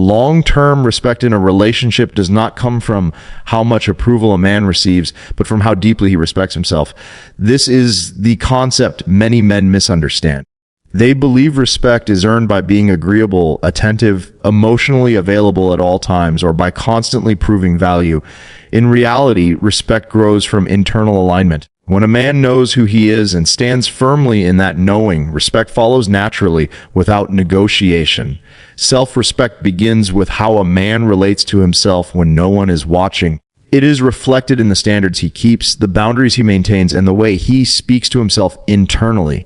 Long-term respect in a relationship does not come from how much approval a man receives, but from how deeply he respects himself. This is the concept many men misunderstand. They believe respect is earned by being agreeable, attentive, emotionally available at all times, or by constantly proving value. In reality, respect grows from internal alignment. When a man knows who he is and stands firmly in that knowing, respect follows naturally without negotiation. Self-respect begins with how a man relates to himself when no one is watching. It is reflected in the standards he keeps, the boundaries he maintains, and the way he speaks to himself internally.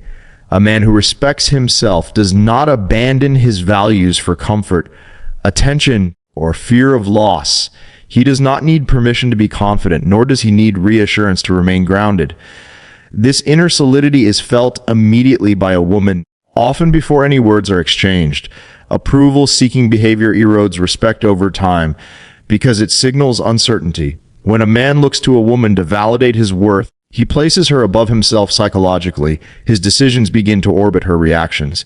A man who respects himself does not abandon his values for comfort, attention, or fear of loss. He does not need permission to be confident, nor does he need reassurance to remain grounded. This inner solidity is felt immediately by a woman, often before any words are exchanged. Approval-seeking behavior erodes respect over time because it signals uncertainty. When a man looks to a woman to validate his worth, he places her above himself psychologically. His decisions begin to orbit her reactions.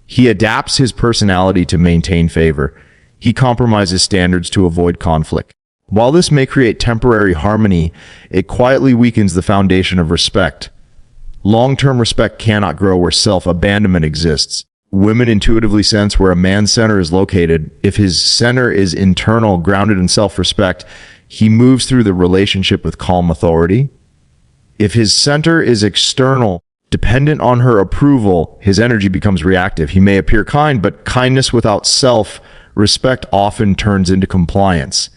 He adapts his personality to maintain favor. He compromises standards to avoid conflict. While this may create temporary harmony, it quietly weakens the foundation of respect. Long-term respect cannot grow where self-abandonment exists. Women intuitively sense where a man's center is located. If his center is internal, grounded in self-respect, he moves through the relationship with calm authority. If his center is external, dependent on her approval, his energy becomes reactive. He may appear kind, but kindness without self-respect often turns into compliance.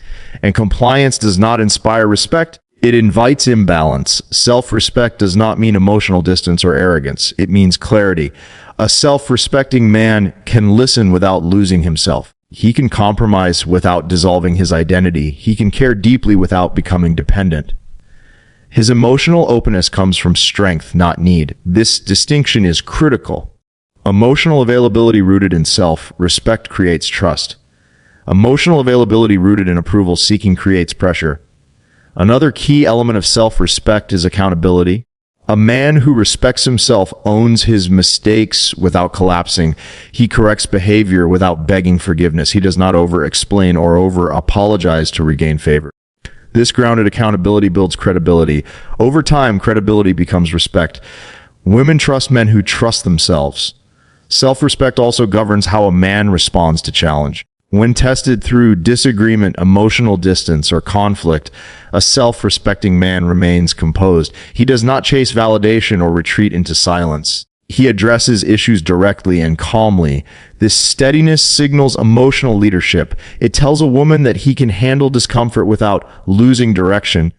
And compliance does not inspire respect, it invites imbalance. Self-respect does not mean emotional distance or arrogance. It means clarity. A self-respecting man can listen without losing himself. He can compromise without dissolving his identity. He can care deeply without becoming dependent. His emotional openness comes from strength, not need. This distinction is critical. Emotional availability rooted in self-respect creates trust. Emotional availability rooted in approval-seeking creates pressure. Another key element of self-respect is accountability. A man who respects himself owns his mistakes without collapsing. He corrects behavior without begging forgiveness. He does not over-explain or over-apologize to regain favor. This grounded accountability builds credibility. Over time, credibility becomes respect. Women trust men who trust themselves. Self-respect also governs how a man responds to challenge. When tested through disagreement, emotional distance, or conflict, a self-respecting man remains composed. He does not chase validation or retreat into silence. He addresses issues directly and calmly. This steadiness signals emotional leadership. It tells a woman that he can handle discomfort without losing direction.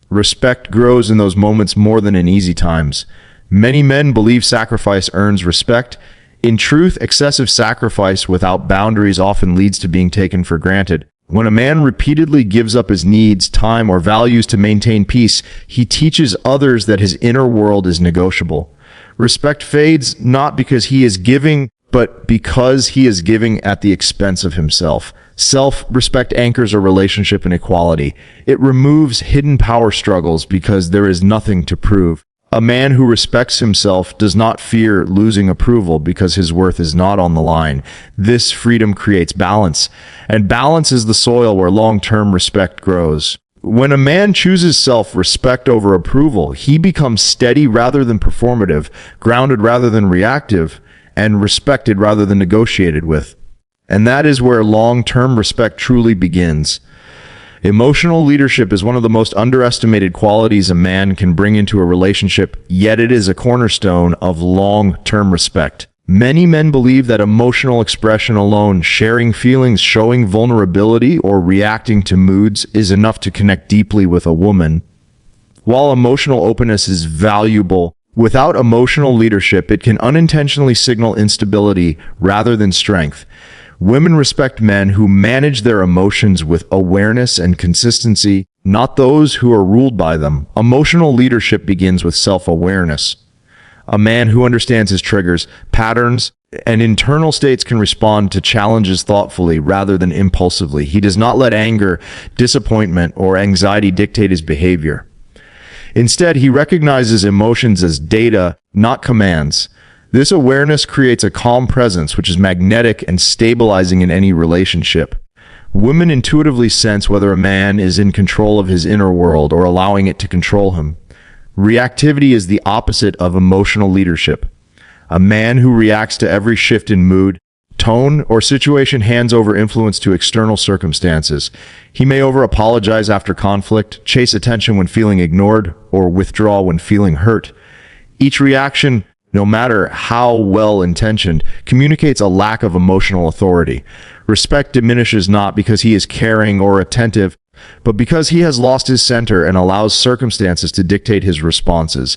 Respect grows in those moments more than in easy times. Many men believe sacrifice earns respect. In truth, excessive sacrifice without boundaries often leads to being taken for granted. When a man repeatedly gives up his needs, time, or values to maintain peace, he teaches others that his inner world is negotiable. Respect fades not because he is giving, but because he is giving at the expense of himself. Self-respect anchors a relationship in equality. It removes hidden power struggles because there is nothing to prove. A man who respects himself does not fear losing approval because his worth is not on the line. This freedom creates balance, and balance is the soil where long-term respect grows. When a man chooses self-respect over approval, he becomes steady rather than performative, grounded rather than reactive, and respected rather than negotiated with. And that is where long-term respect truly begins. Emotional leadership is one of the most underestimated qualities a man can bring into a relationship, yet it is a cornerstone of long-term respect. Many men believe that emotional expression alone, sharing feelings, showing vulnerability, or reacting to moods is enough to connect deeply with a woman. While emotional openness is valuable, without emotional leadership, it can unintentionally signal instability rather than strength. Women respect men who manage their emotions with awareness and consistency, not those who are ruled by them. Emotional leadership begins with self-awareness. A man who understands his triggers, patterns, and internal states can respond to challenges thoughtfully rather than impulsively. He does not let anger, disappointment, or anxiety dictate his behavior. Instead, he recognizes emotions as data, not commands. This awareness creates a calm presence, which is magnetic and stabilizing in any relationship. Women intuitively sense whether a man is in control of his inner world or allowing it to control him. Reactivity is the opposite of emotional leadership. A man who reacts to every shift in mood, tone, or situation hands over influence to external circumstances. He may over-apologize after conflict, chase attention when feeling ignored, or withdraw when feeling hurt. Each reaction, no matter how well-intentioned, communicates a lack of emotional authority. Respect diminishes not because he is caring or attentive, but because he has lost his center and allows circumstances to dictate his responses.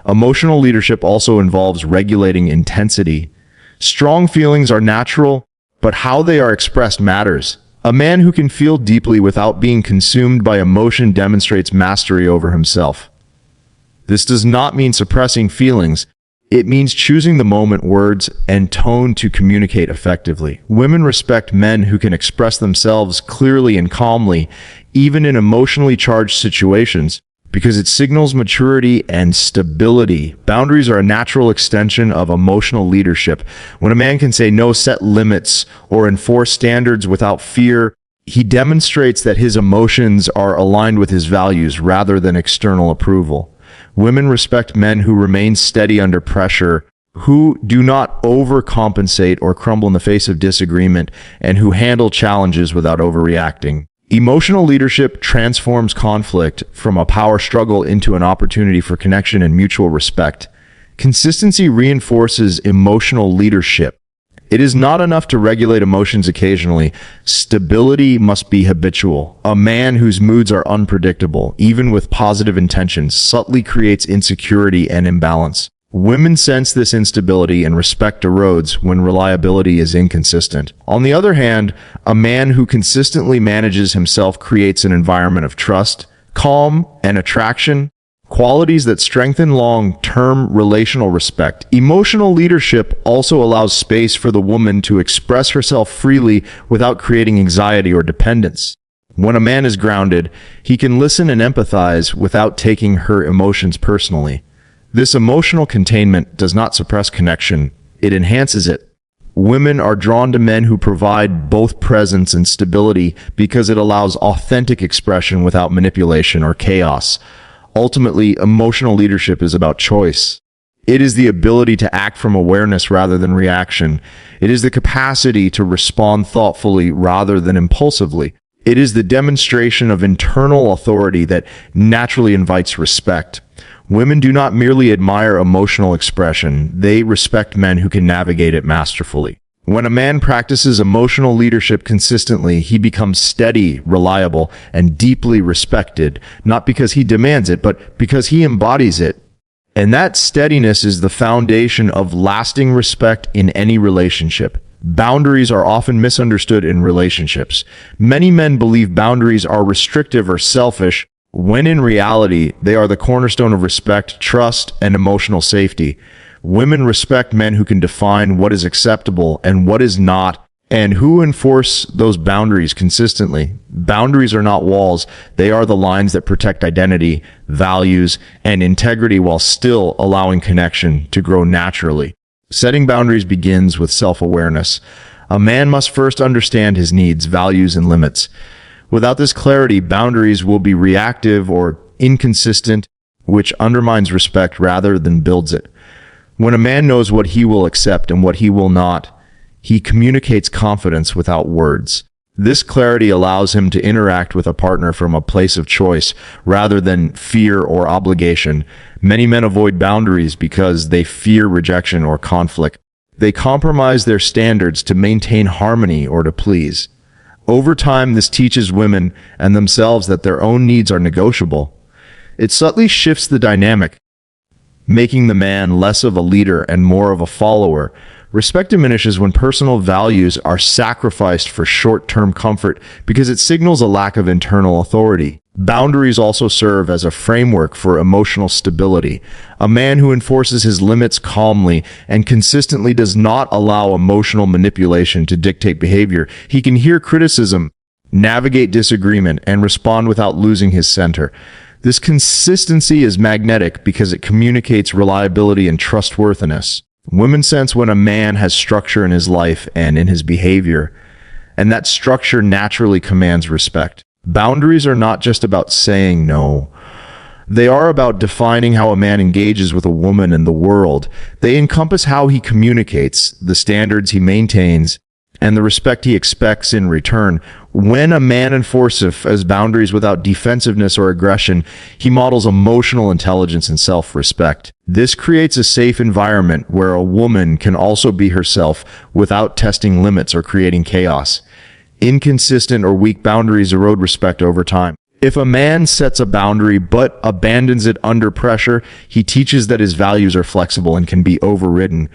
Emotional leadership also involves regulating intensity. Strong feelings are natural, but how they are expressed matters. A man who can feel deeply without being consumed by emotion demonstrates mastery over himself. This does not mean suppressing feelings. It means choosing the moment, words, and tone to communicate effectively. Women respect men who can express themselves clearly and calmly, even in emotionally charged situations, because it signals maturity and stability. Boundaries are a natural extension of emotional leadership. When a man can say no, set limits, or enforce standards without fear, he demonstrates that his emotions are aligned with his values rather than external approval. Women respect men who remain steady under pressure, who do not overcompensate or crumble in the face of disagreement, and who handle challenges without overreacting. Emotional leadership transforms conflict from a power struggle into an opportunity for connection and mutual respect. Consistency reinforces emotional leadership. It is not enough to regulate emotions occasionally. Stability must be habitual. A man whose moods are unpredictable, even with positive intentions, subtly creates insecurity and imbalance. Women sense this instability and respect erodes when reliability is inconsistent. On the other hand, a man who consistently manages himself creates an environment of trust, calm, and attraction, qualities that strengthen long-term relational respect. Emotional leadership also allows space for the woman to express herself freely without creating anxiety or dependence. When a man is grounded, he can listen and empathize without taking her emotions personally. This emotional containment does not suppress connection, it enhances it. Women are drawn to men who provide both presence and stability because it allows authentic expression without manipulation or chaos. Ultimately, emotional leadership is about choice. It is the ability to act from awareness rather than reaction. It is the capacity to respond thoughtfully rather than impulsively. It is the demonstration of internal authority that naturally invites respect. Women do not merely admire emotional expression, they respect men who can navigate it masterfully. When a man practices emotional leadership consistently, he becomes steady, reliable, and deeply respected, not because he demands it, but because he embodies it. And that steadiness is the foundation of lasting respect in any relationship. Boundaries are often misunderstood in relationships. Many men believe boundaries are restrictive or selfish, when in reality, they are the cornerstone of respect, trust, and emotional safety. Women respect men who can define what is acceptable and what is not, and who enforce those boundaries consistently. Boundaries are not walls, they are the lines that protect identity, values, and integrity while still allowing connection to grow naturally. Setting boundaries begins with self-awareness. A man must first understand his needs, values, and limits. Without this clarity, boundaries will be reactive or inconsistent, which undermines respect rather than builds it. When a man knows what he will accept and what he will not, he communicates confidence without words. This clarity allows him to interact with a partner from a place of choice rather than fear or obligation. Many men avoid boundaries because they fear rejection or conflict. They compromise their standards to maintain harmony or to please. Over time, this teaches women and themselves that their own needs are negotiable. It subtly shifts the dynamic, making the man less of a leader and more of a follower. Respect diminishes when personal values are sacrificed for short-term comfort because it signals a lack of internal authority. Boundaries also serve as a framework for emotional stability. A man who enforces his limits calmly and consistently does not allow emotional manipulation to dictate behavior. He can hear criticism, navigate disagreement, and respond without losing his center. This consistency is magnetic because it communicates reliability and trustworthiness. Women sense when a man has structure in his life and in his behavior, and that structure naturally commands respect. Boundaries are not just about saying no. They are about defining how a man engages with a woman and the world. They encompass how he communicates, the standards he maintains, and the respect he expects in return. When a man enforces his boundaries without defensiveness or aggression, he models emotional intelligence and self-respect. This creates a safe environment where a woman can also be herself without testing limits or creating chaos. Inconsistent or weak boundaries erode respect over time. If a man sets a boundary but abandons it under pressure, he teaches that his values are flexible and can be overridden.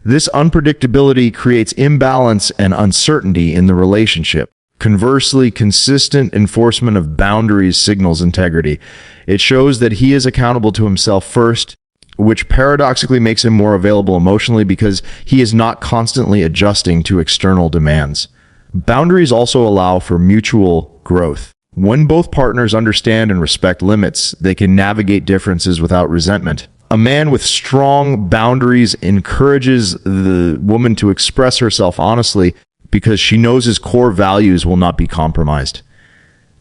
This unpredictability creates imbalance and uncertainty in the relationship. Conversely, consistent enforcement of boundaries signals integrity. It shows that he is accountable to himself first, which paradoxically makes him more available emotionally because he is not constantly adjusting to external demands. Boundaries also allow for mutual growth. When both partners understand and respect limits, they can navigate differences without resentment. A man with strong boundaries encourages the woman to express herself honestly because she knows his core values will not be compromised.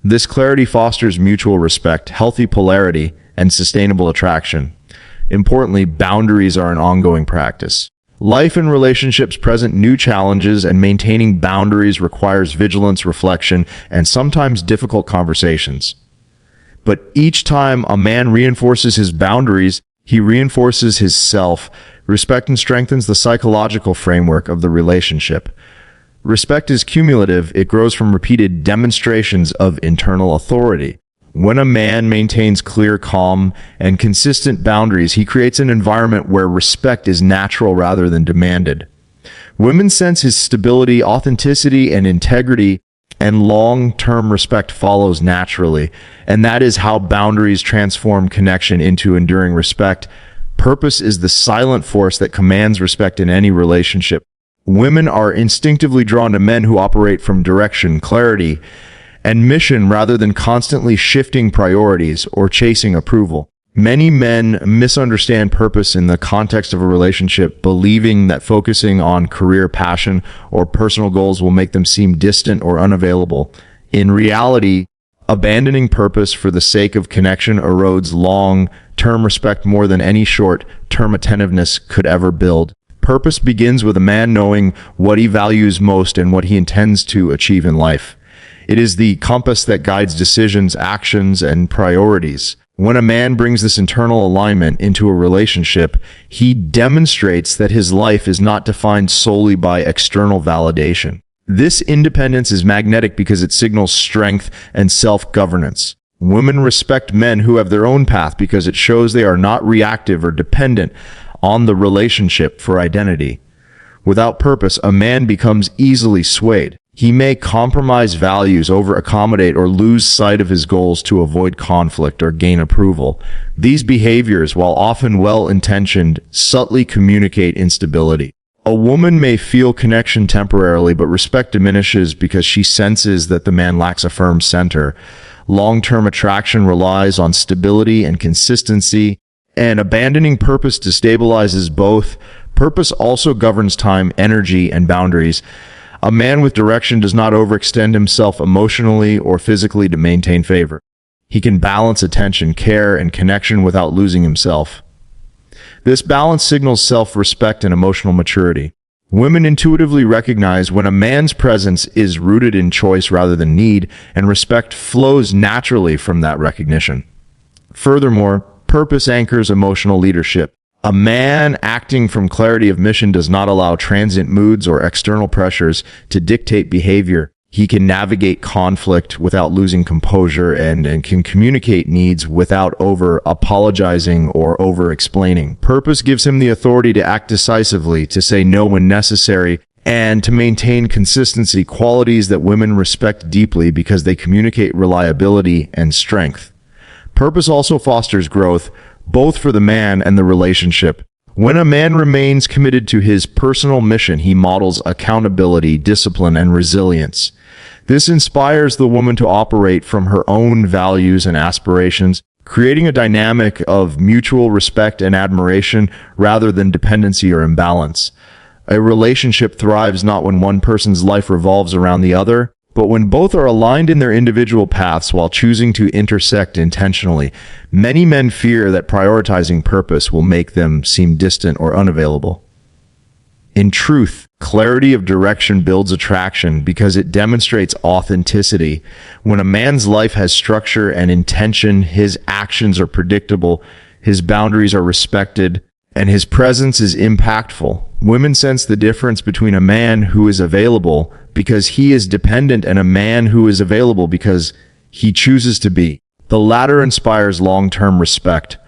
This clarity fosters mutual respect, healthy polarity, and sustainable attraction. Importantly, boundaries are an ongoing practice. Life and relationships present new challenges, and maintaining boundaries requires vigilance, reflection, and sometimes difficult conversations. But each time a man reinforces his boundaries, he reinforces his self. Respect and strengthens the psychological framework of the relationship. Respect is cumulative. It grows from repeated demonstrations of internal authority. When a man maintains clear, calm, and consistent boundaries, he creates an environment where respect is natural rather than demanded. Women sense his stability, authenticity, and integrity, and long-term respect follows naturally. And that is how boundaries transform connection into enduring respect. Purpose is the silent force that commands respect in any relationship. Women are instinctively drawn to men who operate from direction, clarity, and mission rather than constantly shifting priorities or chasing approval. Many men misunderstand purpose in the context of a relationship, believing that focusing on career, passion, or personal goals will make them seem distant or unavailable. In reality, abandoning purpose for the sake of connection erodes long-term respect more than any short-term attentiveness could ever build. Purpose begins with a man knowing what he values most and what he intends to achieve in life. It is the compass that guides decisions, actions, and priorities. When a man brings this internal alignment into a relationship, he demonstrates that his life is not defined solely by external validation. This independence is magnetic because it signals strength and self-governance. Women respect men who have their own path because it shows they are not reactive or dependent on the relationship for identity. Without purpose, a man becomes easily swayed. He may compromise values, over-accommodate, or lose sight of his goals to avoid conflict or gain approval. These behaviors, while often well-intentioned, subtly communicate instability. A woman may feel connection temporarily, but respect diminishes because she senses that the man lacks a firm center. Long-term attraction relies on stability and consistency, and abandoning purpose destabilizes both. Purpose also governs time, energy, and boundaries. A man with direction does not overextend himself emotionally or physically to maintain favor. He can balance attention, care, and connection without losing himself. This balance signals self-respect and emotional maturity. Women intuitively recognize when a man's presence is rooted in choice rather than need, and respect flows naturally from that recognition. Furthermore, purpose anchors emotional leadership. A man acting from clarity of mission does not allow transient moods or external pressures to dictate behavior. He can navigate conflict without losing composure and can communicate needs without over-apologizing or over-explaining. Purpose gives him the authority to act decisively, to say no when necessary, and to maintain consistency, qualities that women respect deeply because they communicate reliability and strength. Purpose also fosters growth, both for the man and the relationship. When a man remains committed to his personal mission, he models accountability, discipline, and resilience. This inspires the woman to operate from her own values and aspirations, creating a dynamic of mutual respect and admiration rather than dependency or imbalance. A relationship thrives not when one person's life revolves around the other, but when both are aligned in their individual paths while choosing to intersect intentionally. Many men fear that prioritizing purpose will make them seem distant or unavailable. In truth, clarity of direction builds attraction because it demonstrates authenticity. When a man's life has structure and intention, his actions are predictable, his boundaries are respected, and his presence is impactful. Women sense the difference between a man who is available because he is dependent and a man who is available because he chooses to be. The latter inspires long-term respect.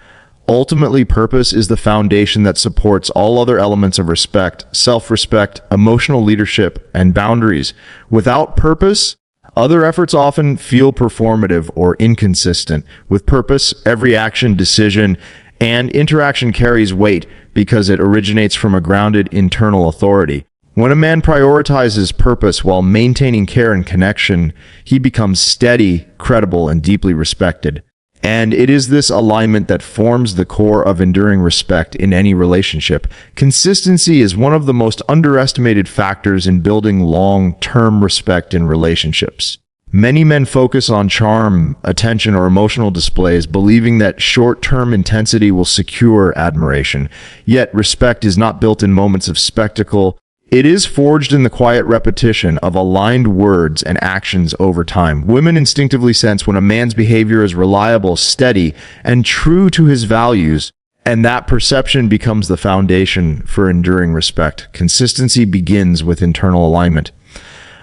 Ultimately, purpose is the foundation that supports all other elements of respect, self-respect, emotional leadership, and boundaries. Without purpose, other efforts often feel performative or inconsistent. With purpose, every action, decision, and interaction carries weight because it originates from a grounded internal authority. When a man prioritizes purpose while maintaining care and connection, he becomes steady, credible, and deeply respected. And it is this alignment that forms the core of enduring respect in any relationship. Consistency is one of the most underestimated factors in building long-term respect in relationships. Many men focus on charm, attention, or emotional displays, believing that short-term intensity will secure admiration. Yet, respect is not built in moments of spectacle. It is forged in the quiet repetition of aligned words and actions over time. Women instinctively sense when a man's behavior is reliable, steady, and true to his values, and that perception becomes the foundation for enduring respect. Consistency begins with internal alignment.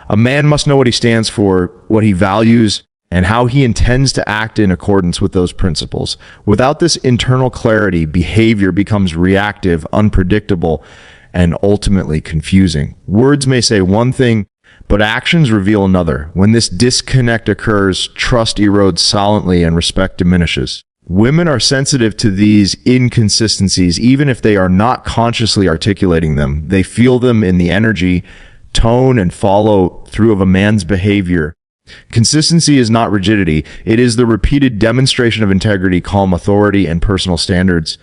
A man must know what he stands for, what he values, and how he intends to act in accordance with those principles. Without this internal clarity, behavior becomes reactive, unpredictable, and ultimately confusing. Words may say one thing, but actions reveal another. When this disconnect occurs, trust erodes silently and respect diminishes. Women are sensitive to these inconsistencies, even if they are not consciously articulating them. They feel them in the energy, tone, and follow through of a man's behavior. Consistency is not rigidity. It is the repeated demonstration of integrity, calm authority, and personal standards.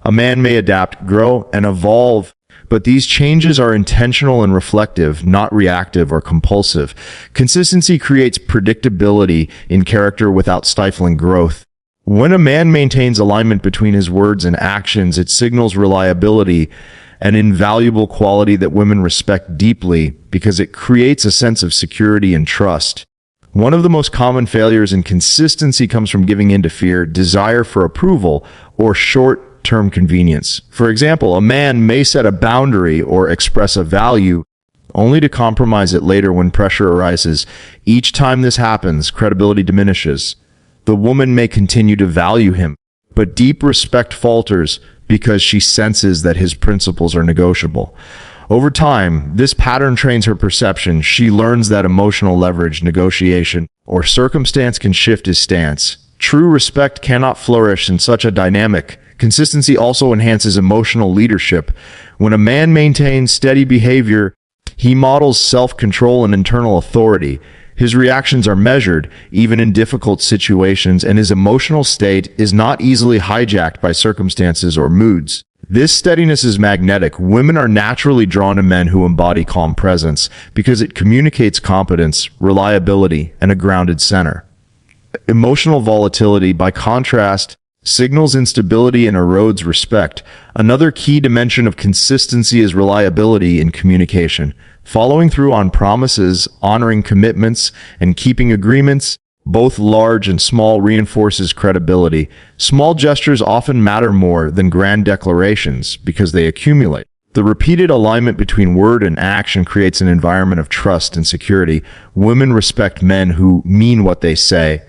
A man may adapt, grow, and evolve, but these changes are intentional and reflective, not reactive or compulsive. Consistency creates predictability in character without stifling growth. When a man maintains alignment between his words and actions, it signals reliability, an invaluable quality that women respect deeply because it creates a sense of security and trust. One of the most common failures in consistency comes from giving in to fear, desire for approval, or short-term convenience. For example, a man may set a boundary or express a value only to compromise it later when pressure arises. Each time this happens, credibility diminishes. The woman may continue to value him, but deep respect falters because she senses that his principles are negotiable. Over time, this pattern trains her perception. She learns that emotional leverage, negotiation, or circumstance can shift his stance. True respect cannot flourish in such a dynamic. Consistency also enhances emotional leadership. When a man maintains steady behavior, he models self-control and internal authority. His reactions are measured, even in difficult situations, and his emotional state is not easily hijacked by circumstances or moods. This steadiness is magnetic. Women are naturally drawn to men who embody calm presence because it communicates competence, reliability, and a grounded center. Emotional volatility, by contrast, signals instability and erodes respect. Another key dimension of consistency is reliability in communication. Following through on promises, honoring commitments, and keeping agreements, both large and small, reinforces credibility. Small gestures often matter more than grand declarations because they accumulate. The repeated alignment between word and action creates an environment of trust and security. Women respect men who mean what they say,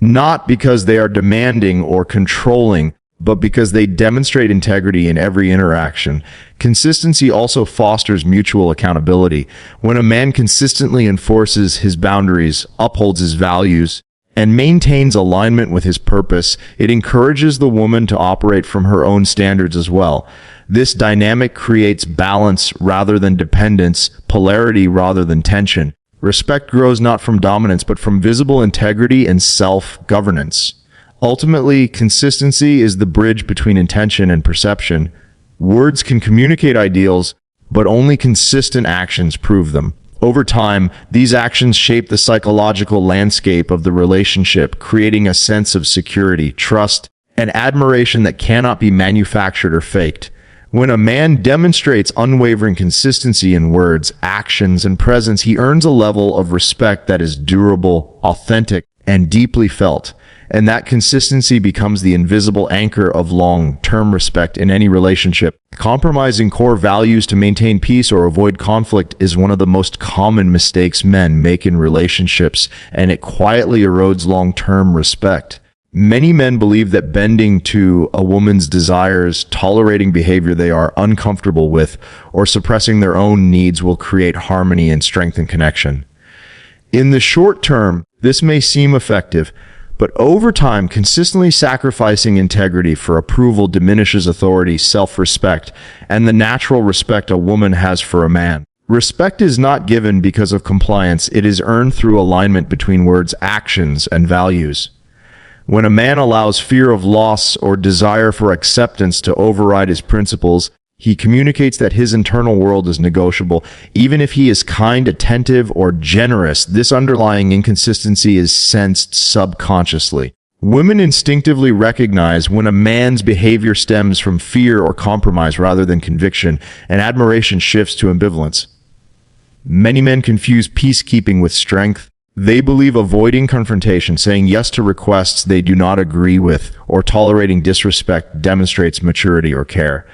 not because they are demanding or controlling, but because they demonstrate integrity in every interaction. Consistency also fosters mutual accountability. When a man consistently enforces his boundaries, upholds his values, and maintains alignment with his purpose, it encourages the woman to operate from her own standards as well. This dynamic creates balance rather than dependence, polarity rather than tension. Respect grows not from dominance, but from visible integrity and self-governance. Ultimately, consistency is the bridge between intention and perception. Words can communicate ideals, but only consistent actions prove them. Over time, these actions shape the psychological landscape of the relationship, creating a sense of security, trust, and admiration that cannot be manufactured or faked. When a man demonstrates unwavering consistency in words, actions, and presence, he earns a level of respect that is durable, authentic, and deeply felt. And that consistency becomes the invisible anchor of long-term respect in any relationship. Compromising core values to maintain peace or avoid conflict is one of the most common mistakes men make in relationships, and it quietly erodes long-term respect. Many men believe that bending to a woman's desires, tolerating behavior they are uncomfortable with, or suppressing their own needs will create harmony and strengthen connection. In the short term, this may seem effective, but over time, consistently sacrificing integrity for approval diminishes authority, self-respect, and the natural respect a woman has for a man. Respect is not given because of compliance. It is earned through alignment between words, actions, and values. When a man allows fear of loss or desire for acceptance to override his principles, he communicates that his internal world is negotiable. Even if he is kind, attentive, or generous, this underlying inconsistency is sensed subconsciously. Women instinctively recognize when a man's behavior stems from fear or compromise rather than conviction, and admiration shifts to ambivalence. Many men confuse peacekeeping with strength. They believe avoiding confrontation, saying yes to requests they do not agree with, or tolerating disrespect demonstrates maturity or care.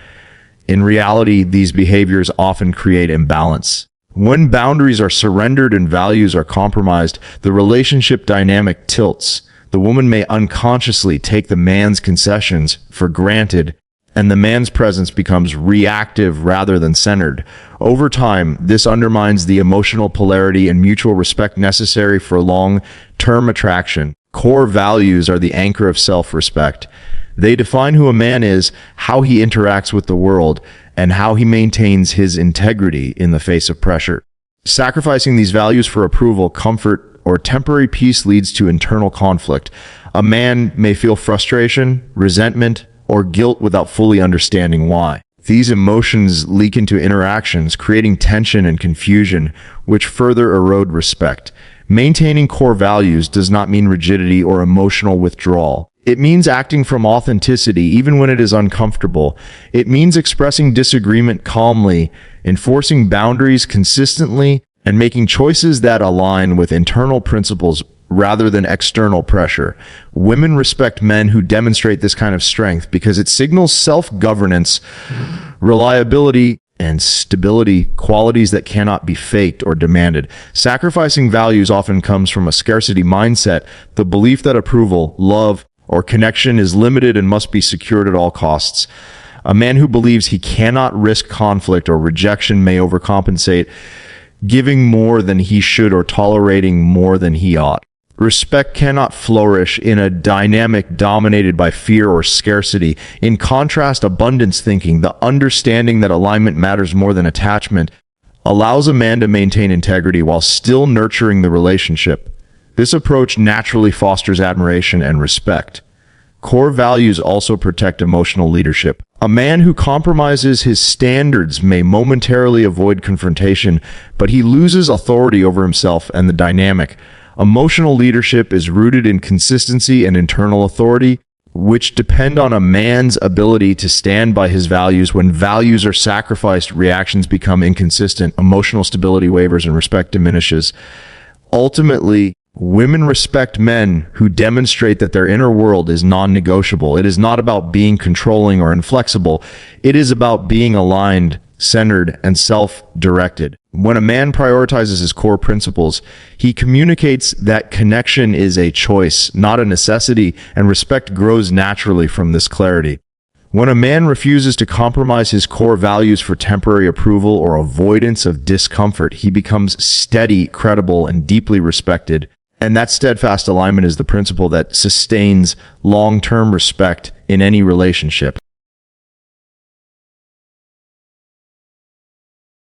In reality, these behaviors often create imbalance. When boundaries are surrendered and values are compromised, the relationship dynamic tilts. The woman may unconsciously take the man's concessions for granted, and the man's presence becomes reactive rather than centered. Over time, this undermines the emotional polarity and mutual respect necessary for long-term attraction. Core values are the anchor of self-respect. They define who a man is, how he interacts with the world, and how he maintains his integrity in the face of pressure. Sacrificing these values for approval, comfort, or temporary peace leads to internal conflict. A man may feel frustration, resentment, or guilt without fully understanding why. These emotions leak into interactions, creating tension and confusion, which further erode respect. Maintaining core values does not mean rigidity or emotional withdrawal. It means acting from authenticity even when it is uncomfortable. It means expressing disagreement calmly, enforcing boundaries consistently, and making choices that align with internal principles rather than external pressure. Women respect men who demonstrate this kind of strength because it signals self-governance, reliability, and stability, qualities that cannot be faked or demanded. Sacrificing values often comes from a scarcity mindset, the belief that approval, love, or connection is limited and must be secured at all costs. A man who believes he cannot risk conflict or rejection may overcompensate, giving more than he should or tolerating more than he ought. Respect cannot flourish in a dynamic dominated by fear or scarcity. In contrast, abundance thinking, the understanding that alignment matters more than attachment, allows a man to maintain integrity while still nurturing the relationship. This approach naturally fosters admiration and respect. Core values also protect emotional leadership. A man who compromises his standards may momentarily avoid confrontation, but he loses authority over himself and the dynamic. Emotional leadership is rooted in consistency and internal authority, which depend on a man's ability to stand by his values. When values are sacrificed, reactions become inconsistent, emotional stability wavers, and respect diminishes. Ultimately, women respect men who demonstrate that their inner world is non-negotiable. It is not about being controlling or inflexible. It is about being aligned, centered, and self-directed. When a man prioritizes his core principles, he communicates that connection is a choice, not a necessity, and respect grows naturally from this clarity. When a man refuses to compromise his core values for temporary approval or avoidance of discomfort, he becomes steady, credible, and deeply respected. And that steadfast alignment is the principle that sustains long-term respect in any relationship.